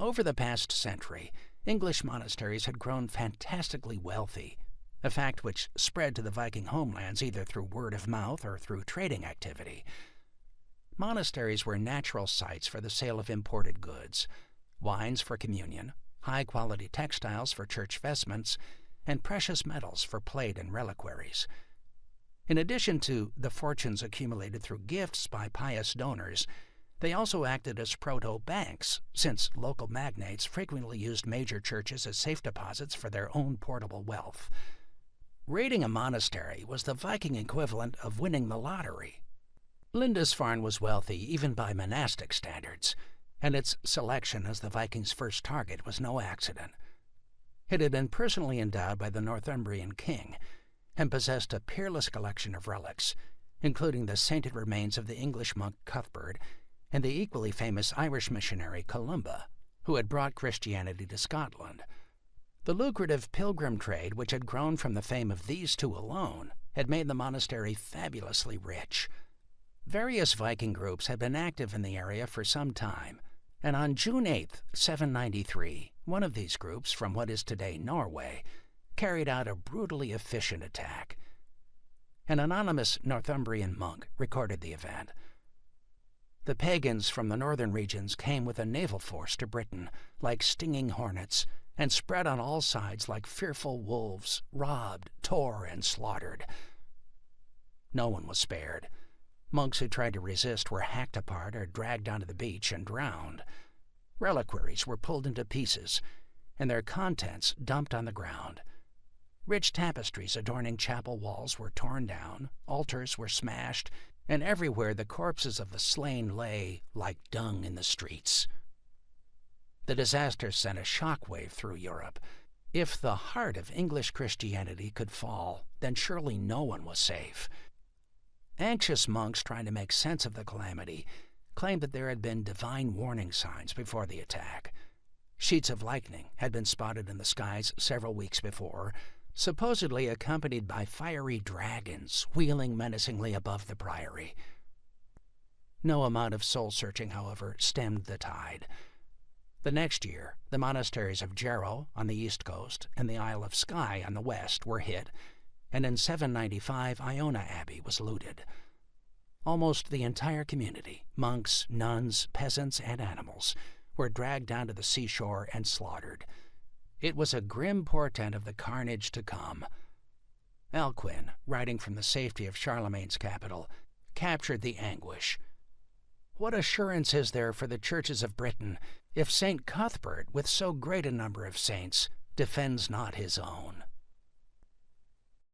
Over the past century, English monasteries had grown fantastically wealthy, a fact which spread to the Viking homelands either through word of mouth or through trading activity. Monasteries were natural sites for the sale of imported goods, wines for communion, high-quality textiles for church vestments, and precious metals for plate and reliquaries. In addition to the fortunes accumulated through gifts by pious donors, they also acted as proto-banks, since local magnates frequently used major churches as safe deposits for their own portable wealth. Raiding a monastery was the Viking equivalent of winning the lottery. Lindisfarne was wealthy even by monastic standards, and its selection as the Vikings' first target was no accident. It had been personally endowed by the Northumbrian king, and possessed a peerless collection of relics, including the sainted remains of the English monk Cuthbert and the equally famous Irish missionary Columba, who had brought Christianity to Scotland. The lucrative pilgrim trade, which had grown from the fame of these two alone, had made the monastery fabulously rich. Various Viking groups had been active in the area for some time, and on June 8, 793, one of these groups, from what is today Norway, carried out a brutally efficient attack. An anonymous Northumbrian monk recorded the event. The pagans from the northern regions came with a naval force to Britain, like stinging hornets, and spread on all sides like fearful wolves, robbed, tore, and slaughtered. No one was spared. Monks who tried to resist were hacked apart or dragged onto the beach and drowned. Reliquaries were pulled into pieces, and their contents dumped on the ground. Rich tapestries adorning chapel walls were torn down, altars were smashed, and everywhere the corpses of the slain lay like dung in the streets. The disaster sent a shockwave through Europe. If the heart of English Christianity could fall, then surely no one was safe. Anxious monks trying to make sense of the calamity claimed that there had been divine warning signs before the attack. Sheets of lightning had been spotted in the skies several weeks before, supposedly accompanied by fiery dragons wheeling menacingly above the priory. No amount of soul-searching, however, stemmed the tide. The next year, the monasteries of Jarrow on the east coast and the Isle of Skye on the west were hit, and in 795 Iona Abbey was looted. Almost the entire community, monks, nuns, peasants, and animals, were dragged down to the seashore and slaughtered. It was a grim portent of the carnage to come. Alcuin, writing from the safety of Charlemagne's capital, captured the anguish. What assurance is there for the churches of Britain if St. Cuthbert, with so great a number of saints, defends not his own?